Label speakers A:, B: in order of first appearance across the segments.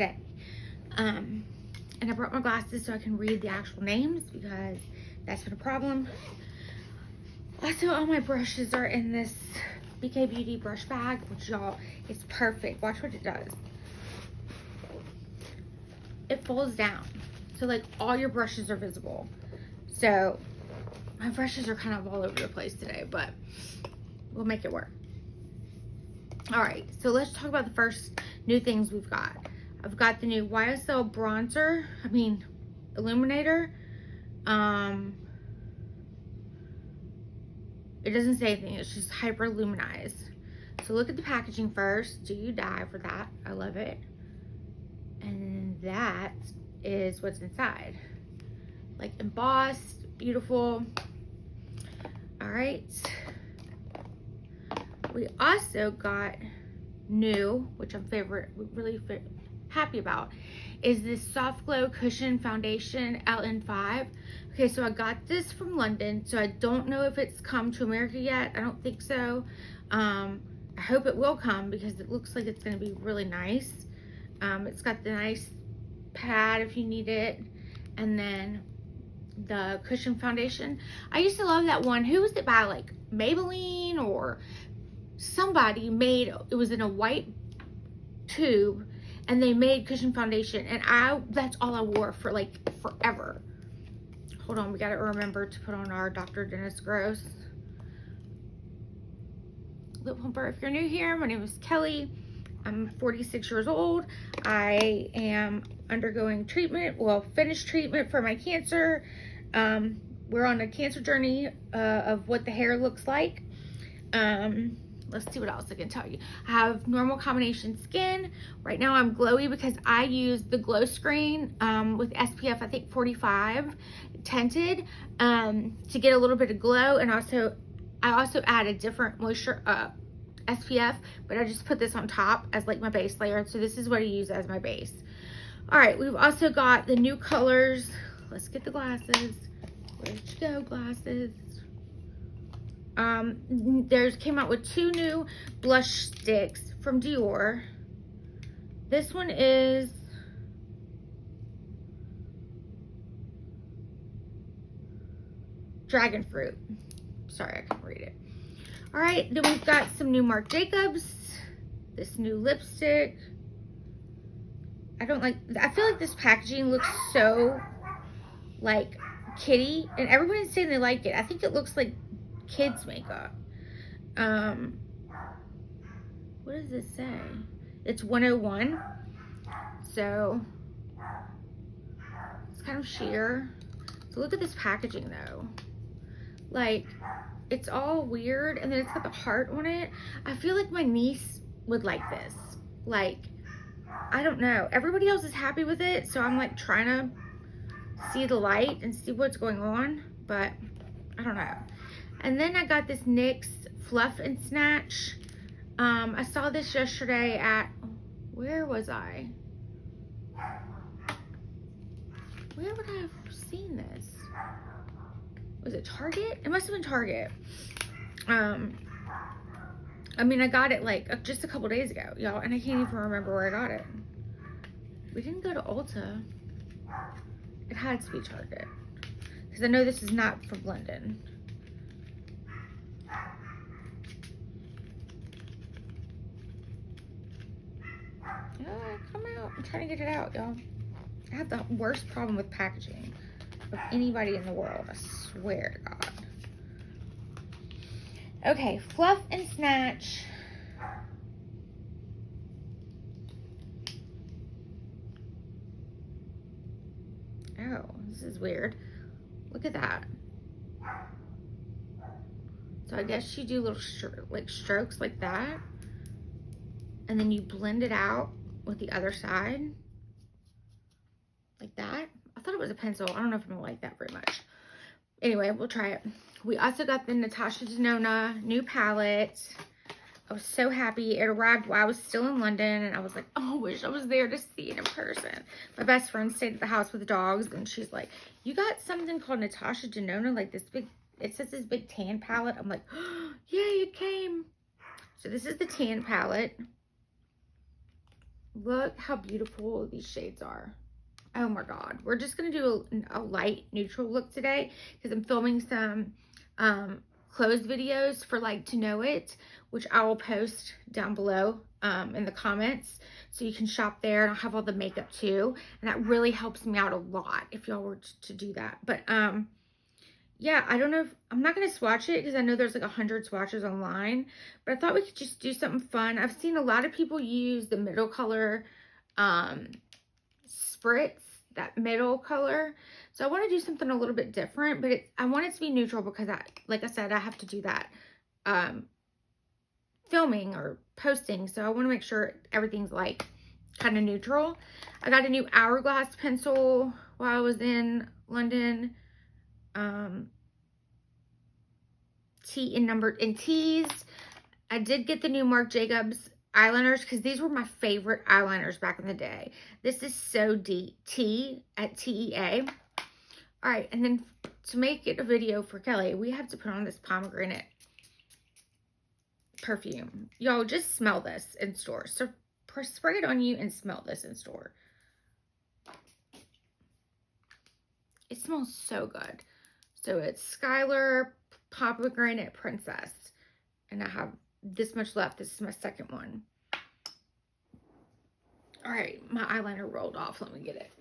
A: today. And I brought my glasses so I can read the actual names because that's been a problem. Also, all my brushes are in this BK Beauty brush bag, which y'all, it's perfect. Watch what it does. It folds down. So like all your brushes are visible. So my brushes are kind of all over the place today, but we'll make it work. All right, so let's talk about the first new things we've got. I've got the new YSL bronzer, illuminator. It doesn't say anything, it's just hyper luminized. So look at the packaging first. Do you die for that? I love it. And that is what's inside. Like embossed, beautiful. All right. We also got new, which I'm really happy about, is this Soft Glow Cushion Foundation LN5. Okay, so I got this from London, so I don't know if it's come to America yet. I don't think so. I hope it will come because it looks like it's going to be really nice. It's got the nice pad if you need it, and then the cushion foundation. I used to love that one. Who was it by? Like Maybelline or somebody made, it was in a white tube, and they made cushion foundation, and that's all I wore for like forever. Hold on, we gotta remember to put on our Dr. Dennis Gross lip plumper. If you're new here, my name is Kelly. I'm 46 years old. I am undergoing treatment, finished treatment for my cancer. We're on a cancer journey of what the hair looks like. Let's see what else I can tell you. I have normal combination skin. Right now I'm glowy because I use the glow screen with SPF, I think 45 tinted, to get a little bit of glow. And I also add a different moisture SPF, but I just put this on top as like my base layer. So this is what I use as my base. All right, we've also got the new colors. Let's get the glasses. Where'd you go, glasses? Came out with 2 new blush sticks from Dior. This one is dragon fruit. Sorry, I can't read it. All right, then we've got some new Marc Jacobs. This new lipstick. I feel like this packaging looks so like kitty, and everyone's saying they like it. I think it looks like kids makeup. What does this say? It's 101. So it's kind of sheer. So look at this packaging though. Like, it's all weird, and then it's got the heart on it. I feel like my niece would like this. Like, I don't know. Everybody else is happy with it, so I'm like trying to see the light and see what's going on, but I don't know. And then I got this NYX Fluff and Snatch. I saw this yesterday at, where was I? Where would I have seen this? Was it Target? It must have been Target. I got it like just a couple days ago, y'all, and I can't even remember where I got it. We didn't go to Ulta. It had to be Target, because I know this is not from London. Come out. I'm trying to get it out, y'all. I have the worst problem with packaging of anybody in the world. I swear to God. Okay, Fluff and Snatch. Oh, this is weird. Look at that. So I guess you do little strokes like that, and then you blend it out with the other side like that. I thought it was a pencil. I don't know if I'm gonna like that very much. Anyway, we'll try it. We also got the Natasha Denona new palette. I was so happy. It arrived while I was still in London, and I was like, oh, I wish I was there to see it in person. My best friend stayed at the house with the dogs, and she's like, you got something called Natasha Denona, like this big, it says this big tan palette. I'm like, oh, yay, it came. So this is the tan palette. Look how beautiful these shades are. Oh my God. We're just going to do a light neutral look today because I'm filming some clothes videos for Like to Know It, which I will post down below in the comments. So you can shop there, and I'll have all the makeup too. And that really helps me out a lot if y'all were to do that. But yeah, I don't know if, I'm not going to swatch it because I know there's like 100 swatches online. But I thought we could just do something fun. I've seen a lot of people use the middle color spritz, that middle color. So I want to do something a little bit different, but I want it to be neutral because like I said, I have to do that filming or posting. So I want to make sure everything's like kind of neutral. I got a new Hourglass pencil while I was in London. T in T's. I did get the new Marc Jacobs eyeliners because these were my favorite eyeliners back in the day. This is So Deep T at TEA. All right, and then to make it a video for Kelly, we have to put on this pomegranate perfume. Y'all, just smell this in store. So spray it on you and smell this in store. It smells so good. So it's Skylar Pomegranate Princess. And I have this much left. This is my second one. All right, my eyeliner rolled off. Let me get it.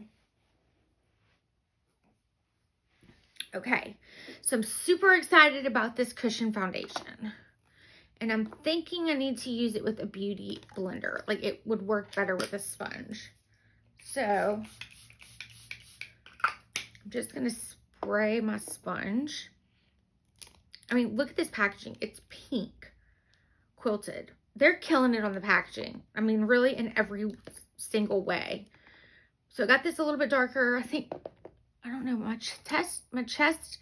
A: Okay, so I'm super excited about this cushion foundation. And I'm thinking I need to use it with a beauty blender. Like, it would work better with a sponge. So I'm just going to spray my sponge. I mean, look at this packaging. It's pink, quilted. They're killing it on the packaging. I mean, really in every single way. So I got this a little bit darker. I think, I don't know, my chest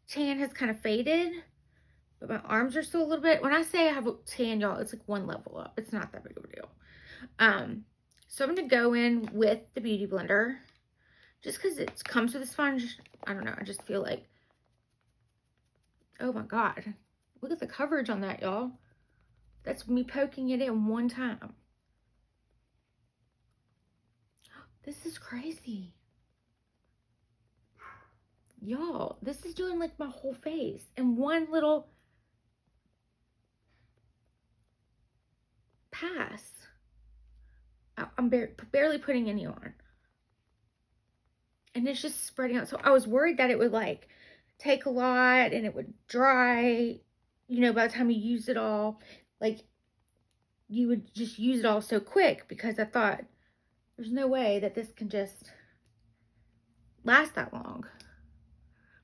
A: tan has kind of faded. But my arms are still a little bit, when I say I have a tan, y'all, it's like one level up. It's not that big of a deal. So I'm going to go in with the Beauty Blender. Just because it comes with a sponge. I don't know. I just feel like, oh my God. Look at the coverage on that, y'all. That's me poking it in one time. This is crazy. Y'all, this is doing like my whole face in one little pass. I'm barely putting any on. And it's just spreading out. So I was worried that it would like take a lot and it would dry, you know, by the time you use it all. Like, you would just use it all so quick, because I thought there's no way that this can just last that long.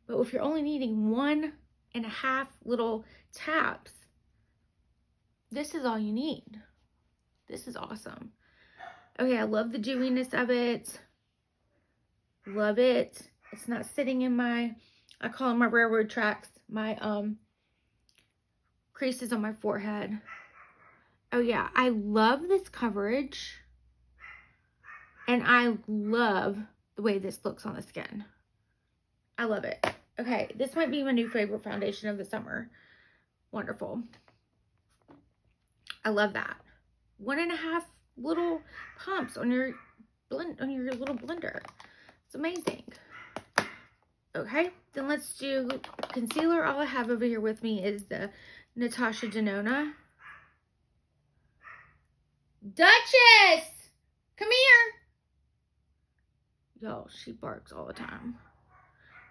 A: But if you're only needing 1.5 little taps, this is all you need. This is awesome. Okay, I love the dewiness of it. Love it. It's not sitting in my, I call them my railroad tracks, my creases on my forehead. Oh yeah, I love this coverage. And I love the way this looks on the skin. I love it. Okay, this might be my new favorite foundation of the summer. Wonderful. I love that. 1.5 little pumps on your little blender. It's amazing. Okay, then let's do concealer. All I have over here with me is the Natasha Denona. Duchess! Come here! Y'all, she barks all the time.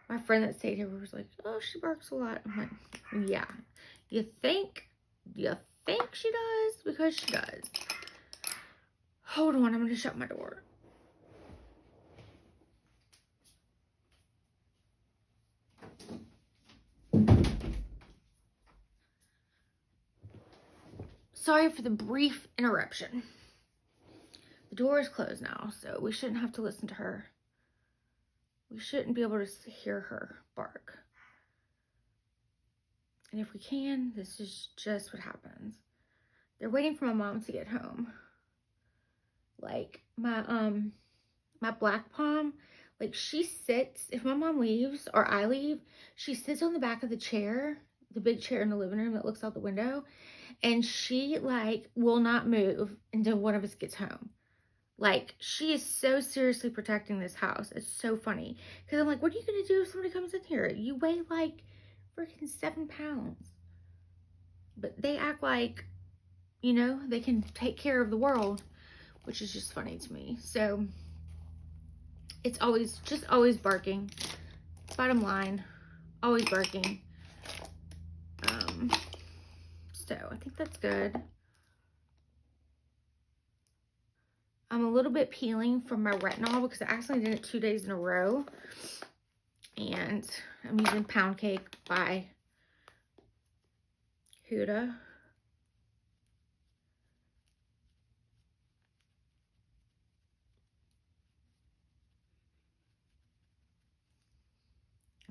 A: My friend that stayed here was like, oh, she barks a lot. I'm like, yeah. You think she does? Because she does. Hold on, I'm going to shut my door. Sorry for the brief interruption. The door is closed now, so we shouldn't have to listen to her. We shouldn't be able to hear her bark. And if we can, this is just what happens. They're waiting for my mom to get home. Like, my black palm, like, she sits, if my mom leaves or I leave, she sits on the back of the chair, the big chair in the living room that looks out the window, and she, like, will not move until one of us gets home. Like, she is so seriously protecting this house. It's so funny. Because I'm like, what are you going to do if somebody comes in here? You weigh like freaking 7 pounds. But they act like, you know, they can take care of the world, which is just funny to me. So it's always, just always barking. Bottom line, always barking. So I think that's good. I'm a little bit peeling from my retinol because I accidentally did it 2 days in a row. And I'm using Pound Cake by Huda.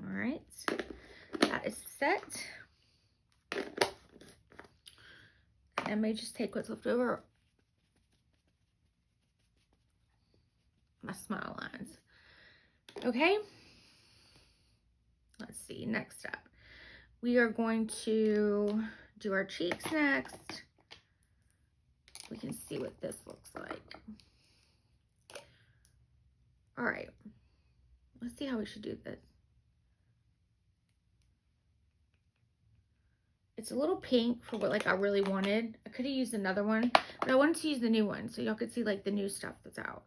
A: All right, that is set. I may just take what's left over. My smile lines. Okay. Let's see, next up. We are going to do our cheeks next. We can see what this looks like. All right. Let's see how we should do this. It's a little pink for what like I really wanted. I could have used another one, but I wanted to use the new one so y'all could see like the new stuff that's out.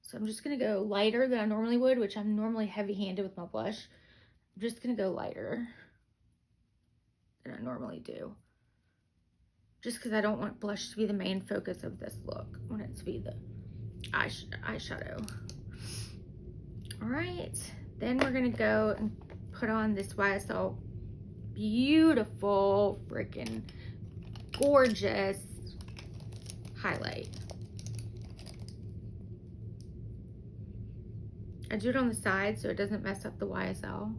A: So I'm just gonna go lighter than I normally would, which I'm normally heavy-handed with my blush. I'm just gonna go lighter than I normally do. Just because I don't want blush to be the main focus of this look. I want it to be the eyeshadow. All right, then we're gonna go and put on this YSL beautiful, freaking gorgeous highlight. I do it on the side so it doesn't mess up the YSL.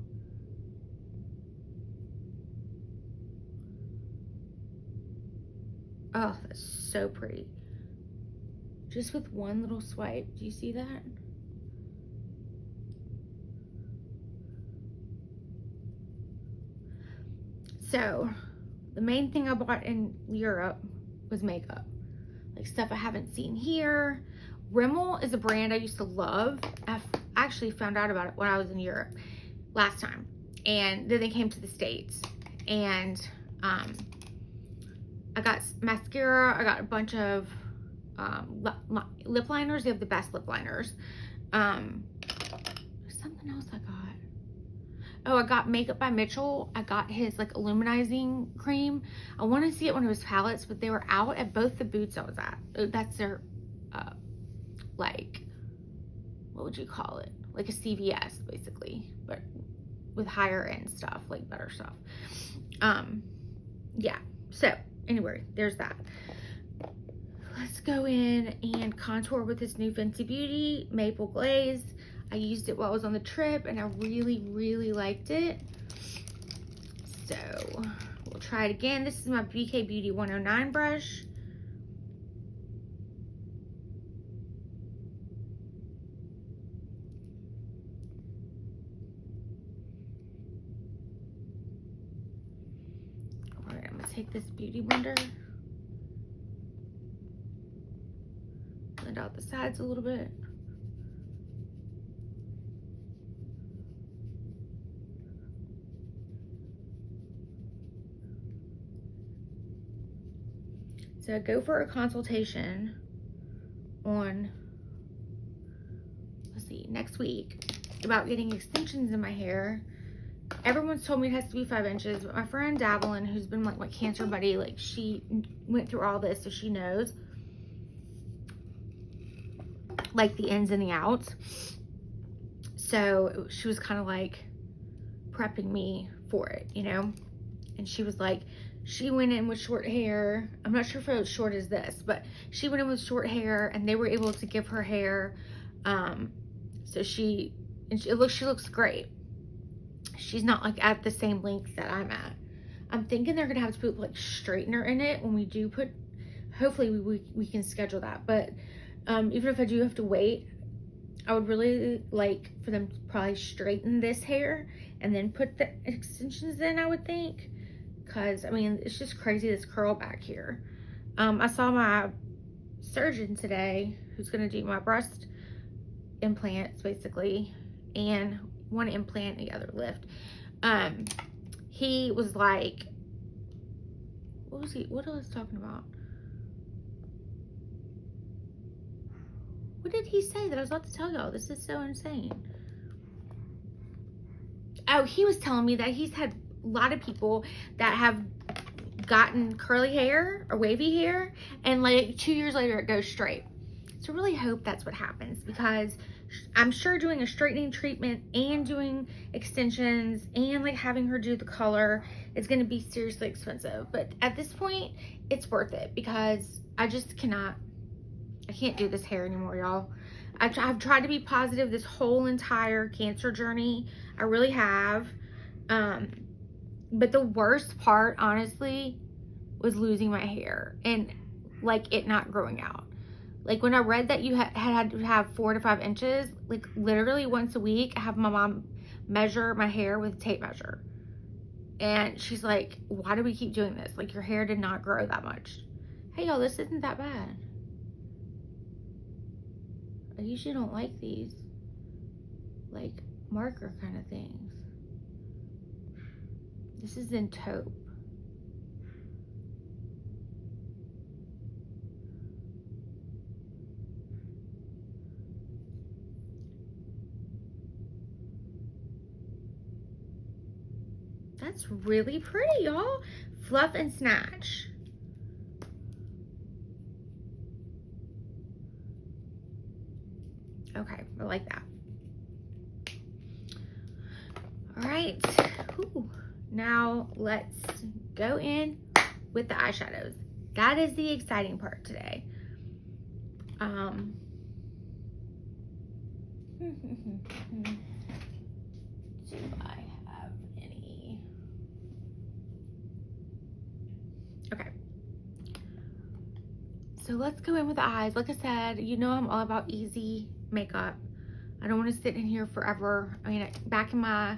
A: Oh, that's so pretty. Just with one little swipe. Do you see that? So, the main thing I bought in Europe was makeup. Like stuff I haven't seen here. Rimmel is a brand I used to love. I actually found out about it when I was in Europe last time. And then they came to the States. And I got mascara. I got a bunch of lip liners. They have the best lip liners. There's something else I got. Oh, I got Makeup by Mitchell. I got his like illuminizing cream. I want to see it one of his palettes, but they were out at both the booths I was at. That's their, like, what would you call it? Like a CVS, basically, but with higher end stuff, like better stuff. Yeah. So anyway, there's that. Let's go in and contour with this new Fenty Beauty Maple Glaze. I used it while I was on the trip and I really, really liked it. So we'll try it again. This is my BK Beauty 109 brush. All right, I'm gonna take this Beauty Blender. Blend out the sides a little bit. So I go for a consultation on, let's see, next week about getting extensions in my hair. Everyone's told me it has to be 5 inches, but my friend Davelin, who's been like my cancer buddy, like she went through all this, so she knows like the ins and the outs. So she was kind of like prepping me for it, you know? And she was like, she went in with short hair. I'm not sure if it was short as this, but she went in with short hair and they were able to give her hair. So she looks great. She's not like at the same length that I'm at. I'm thinking they're gonna have to put like straightener in it when we do put, hopefully we can schedule that. But even if I do have to wait, I would really like for them to probably straighten this hair and then put the extensions in, I would think. Because, I mean, it's just crazy, this curl back here. I saw my surgeon today, who's going to do my breast implants, basically, and one implant, the other lift. He was like, what was I talking about? What did he say that I was about to tell y'all? This is so insane. Oh, he was telling me that he's had a lot of people that have gotten curly hair or wavy hair, and like 2 years later it goes straight. So I really hope that's what happens, because I'm sure doing a straightening treatment and doing extensions and like having her do the color is going to be seriously expensive. But at this point, it's worth it, because I just I can't do this hair anymore, y'all. I've tried to be positive this whole entire cancer journey. I really have. But the worst part, honestly, was losing my hair and like it not growing out. Like when I read that you had to have 4 to 5 inches, like literally once a week, I have my mom measure my hair with a tape measure. And she's like, why do we keep doing this? Like, your hair did not grow that much. Hey, y'all, this isn't that bad. I usually don't like these, like, marker kind of things. This is in taupe. That's really pretty, y'all. Fluff and snatch. Okay, I like that. All right. Ooh. Now let's go in with the eyeshadows. That is the exciting part today. Do I have any? Okay. So let's go in with the eyes. Like I said, you know I'm all about easy makeup. I don't want to sit in here forever. I mean, back in my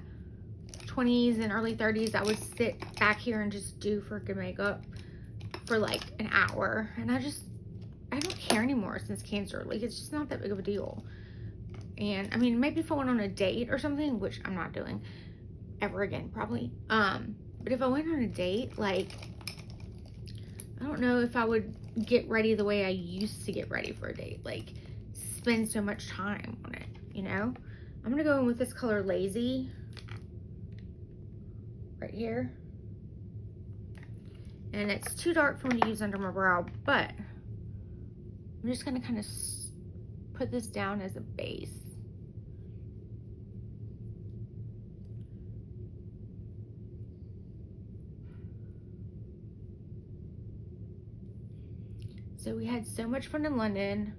A: 20s and early 30s, I would sit back here and just do freaking makeup for like an hour. And I don't care anymore since cancer. Like, it's just not that big of a deal. And I mean, maybe if I went on a date or something, which I'm not doing ever again, probably. But if I went on a date, like, I don't know if I would get ready the way I used to get ready for a date. Like, spend so much time on it, you know? I'm gonna go in with this color Lazy right here. And it's too dark for me to use under my brow, but I'm just gonna kind of put this down as a base. So we had so much fun in London.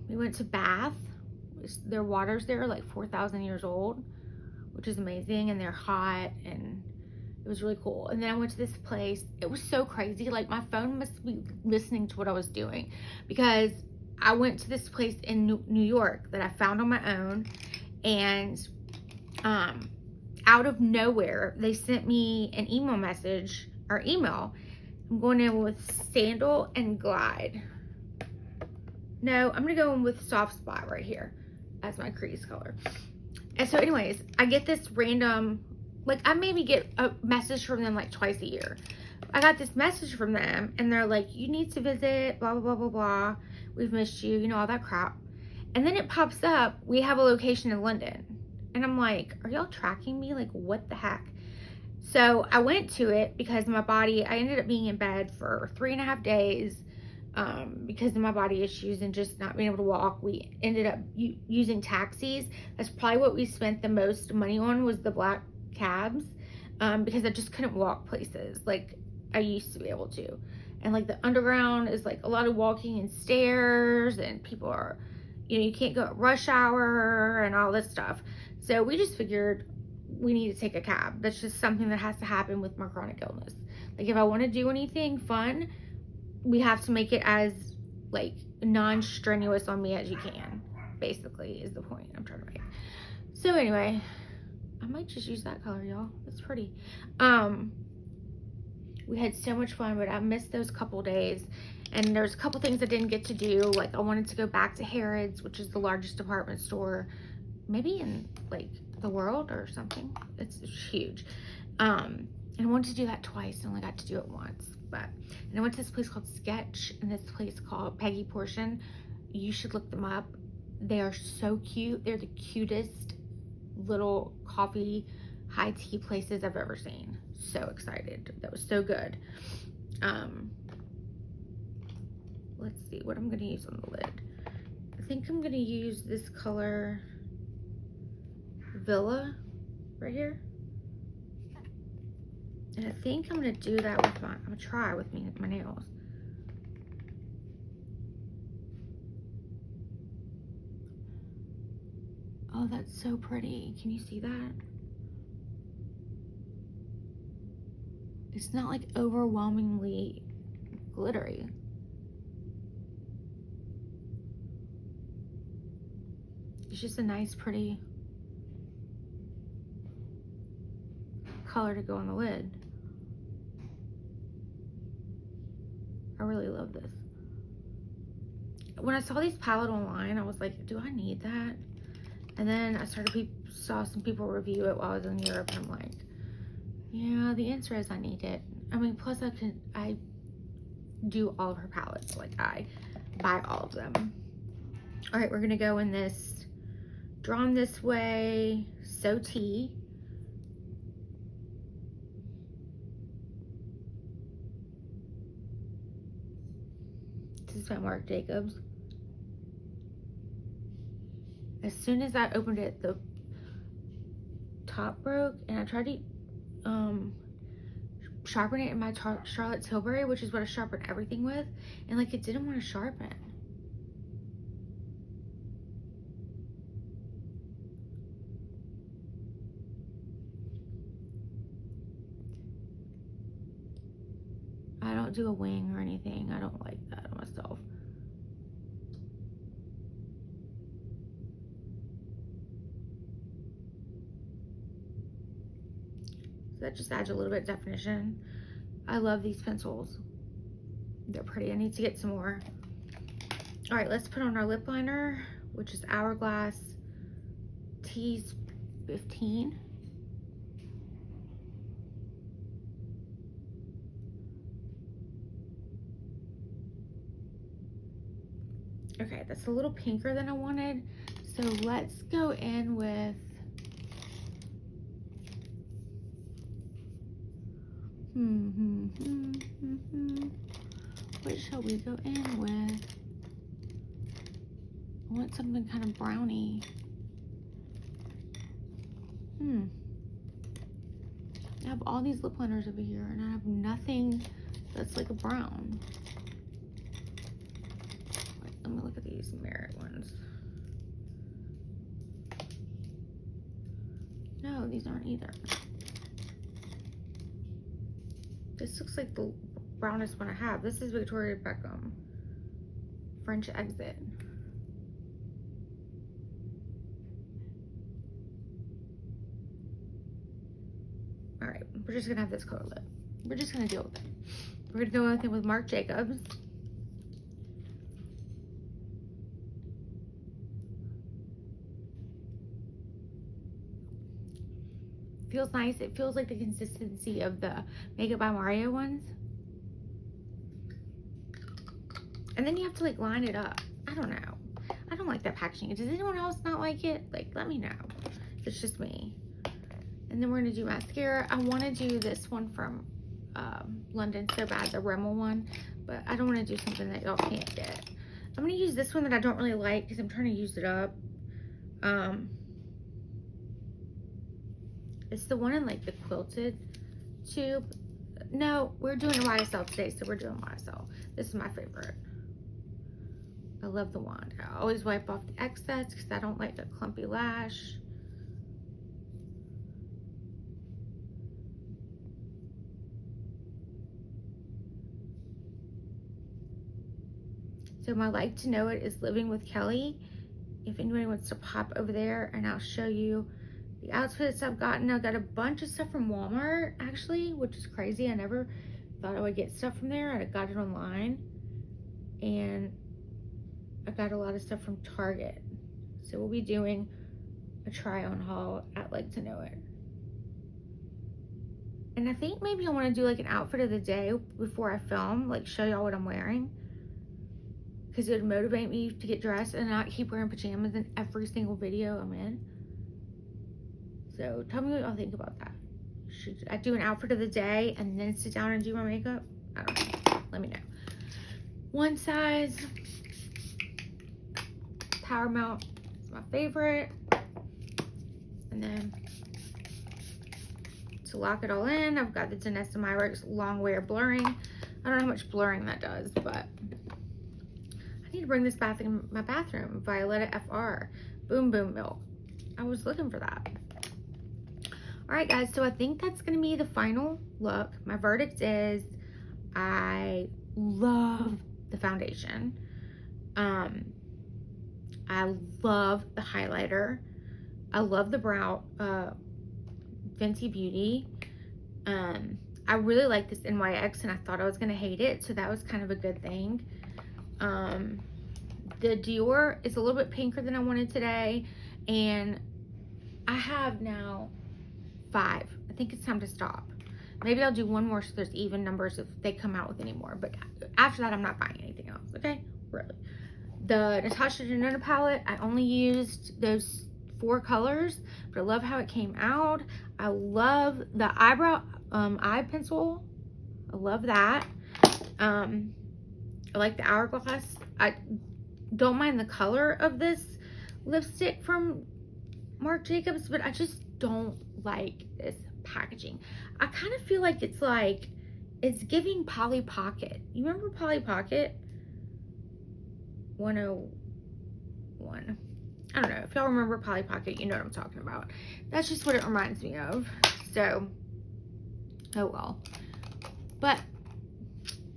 A: We went to Bath. Their waters there are like 4,000 years old, which is amazing, and they're hot, and it was really cool. And then I went to this place. It was so crazy. Like, my phone must be listening to what I was doing, because I went to this place in New York that I found on my own, and out of nowhere, they sent me an email message, or email. I'm going in with Sandal and Glide. No, I'm gonna go in with Soft Spot right here as my crease color. And so anyways, I get this random, like, I maybe get a message from them like twice a year. I got this message from them, and they're like, you need to visit, blah, blah, blah, blah, blah. We've missed you, you know, all that crap. And then it pops up, we have a location in London. And I'm like, are y'all tracking me? Like, what the heck? So I went to it because my body, I ended up being in bed for 3.5 days because of my body issues and just not being able to walk. We ended up using taxis. That's probably what we spent the most money on, was the black cabs, because I just couldn't walk places like I used to be able to. And like the underground is like a lot of walking and stairs, and people are, you know, you can't go at rush hour and all this stuff. So we just figured we need to take a cab. That's just something that has to happen with my chronic illness. Like, if I want to do anything fun, we have to make it as like non-strenuous on me as you can, basically, is the point I'm trying to make. So anyway, I might just use that color, y'all. It's pretty. We had so much fun, but I missed those couple days. And there's a couple things I didn't get to do. Like, I wanted to go back to Harrods, which is the largest department store, maybe in, like, the world or something. It's huge. And I wanted to do that twice and only got to do it once. And I went to this place called Sketch and this place called Peggy Portion. You should look them up. They are so cute. They're the cutest little coffee high tea places I've ever seen. So excited. That was so good. Let's see what I'm going to use on the lid. I think I'm going to use this color Villa right here. And I think I'm going to do that with I'm going to try with my nails. Oh, that's so pretty. Can you see that? It's not like overwhelmingly glittery. It's just a nice, pretty color to go on the lid. I really love this. When I saw these palettes online, I was like, do I need that? And then I saw some people review it while I was in Europe, and I'm like, yeah, the answer is I need it. I mean, plus I do all of her palettes. Like, I buy all of them. All right, we're gonna go in this Drawn This Way So Tea. This is by Marc Jacobs. As soon as I opened it, the top broke, and I tried to sharpen it in my Charlotte Tilbury, which is what I sharpen everything with, and like it didn't want to sharpen. I don't do a wing or anything. I don't like that on myself. So that just adds a little bit of definition. I love these pencils. They're pretty. I need to get some more. All right, let's put on our lip liner, which is Hourglass Tease 15. Okay, that's a little pinker than I wanted. So let's go in with what shall we go in with? I want something kind of browny. I have all these lip liners over here, and I have nothing that's like a brown. Wait, let me look at these Merit ones. No, these aren't either. This looks like the brownest one I have. This is Victoria Beckham French Exit. All right, we're just gonna have this color lip. We're just gonna deal with it. We're gonna go with it with Marc Jacobs. Feels nice. It feels like the consistency of the Makeup by Mario ones. And then you have to like line it up. I don't know. I don't like that packaging. Does anyone else not like it? Like, let me know. It's just me. And then we're gonna do mascara. I wanna do this one from London so bad, the Rimmel one, but I don't wanna do something that y'all can't get. I'm gonna use this one that I don't really like because I'm trying to use it up. It's the one in like the quilted tube. No, we're doing a YSL today, so we're doing YSL. This is my favorite. I love the wand. I always wipe off the excess because I don't like a clumpy lash. So my like to know it is Living with Kelly. If anybody wants to pop over there, and I'll show you the outfits I've gotten. I got a bunch of stuff from Walmart, actually, which is crazy. I never thought I would get stuff from there. I got it online. And I got a lot of stuff from Target. So we'll be doing a try-on haul at Like to Know It. And I think maybe I want to do like an outfit of the day before I film, like show y'all what I'm wearing. Because it would motivate me to get dressed and not keep wearing pajamas in every single video I'm in. So tell me what y'all think about that. Should I do an outfit of the day and then sit down and do my makeup? I don't know. Let me know. One size. Power Mount is my favorite. And then to lock it all in, I've got the Danessa Myricks Long Wear Blurring. I don't know how much blurring that does, but I need to bring this back in my bathroom. Violetta FR Boom Boom Milk. I was looking for that. All right, guys, so I think that's gonna be the final look. My verdict is I love the foundation. I love the highlighter. I love the brow Fenty Beauty. I really like this NYX, and I thought I was gonna hate it, so that was kind of a good thing. The Dior is a little bit pinker than I wanted today, and I have now 5. I think it's time to stop. Maybe I'll do one more so there's even numbers if they come out with any more, but after that I'm not buying anything else, okay? Really. The Natasha Denona palette, I only used those 4 colors, but I love how it came out. I love the eyebrow eye pencil. I love that. I like the Hourglass. I don't mind the color of this lipstick from Marc Jacobs, but I just don't like this packaging. I kind of feel like it's giving Polly Pocket. You remember Polly Pocket? 101. I don't know. If y'all remember Polly Pocket, you know what I'm talking about. That's just what it reminds me of. So, oh well. But,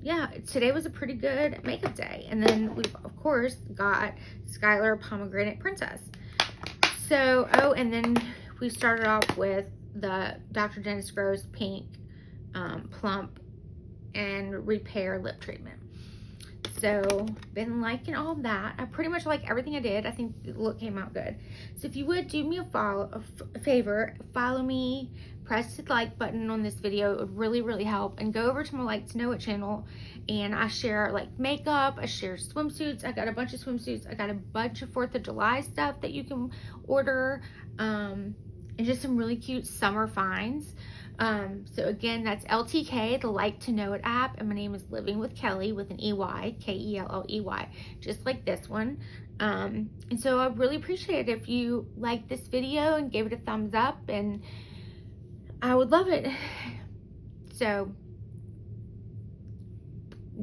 A: yeah, today was a pretty good makeup day. And then we've, of course, got Skylar Pomegranate Princess. So, oh, and then we started off with the Dr. Dennis Gross Pink Plump and Repair Lip Treatment. So, been liking all of that. I pretty much like everything I did. I think the look came out good. So, if you would do me a favor, follow me, press the like button on this video. It would really, really help. And go over to my Like to Know It channel. And I share like makeup. I share swimsuits. I got a bunch of swimsuits. I got a bunch of 4th of July stuff that you can order. And just some really cute summer finds. So again, that's LTK, the Like to Know It app, and my name is Living with Kelly with an EY, K-E-L-L-E-Y, just like this one. And so I really appreciate it if you liked this video and gave it a thumbs up, and I would love it. So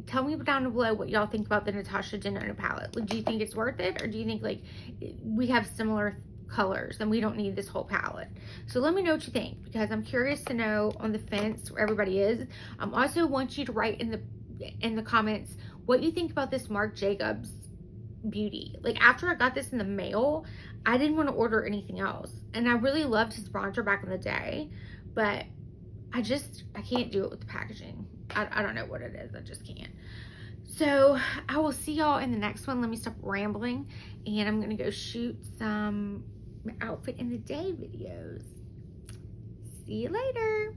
A: tell me down below what y'all think about the Natasha Denona palette. Do you think it's worth it, or do you think like we have similar colors and we don't need this whole palette? So let me know what you think, because I'm curious to know on the fence where everybody is. Also want you to write in the comments what you think about this Marc Jacobs beauty. Like, after I got this in the mail, I didn't want to order anything else, and I really loved his bronzer back in the day, but I can't do it with the packaging. I don't know what it is. I just can't. So I will see y'all in the next one. Let me stop rambling, and I'm gonna go shoot some outfit in the day videos. See you later.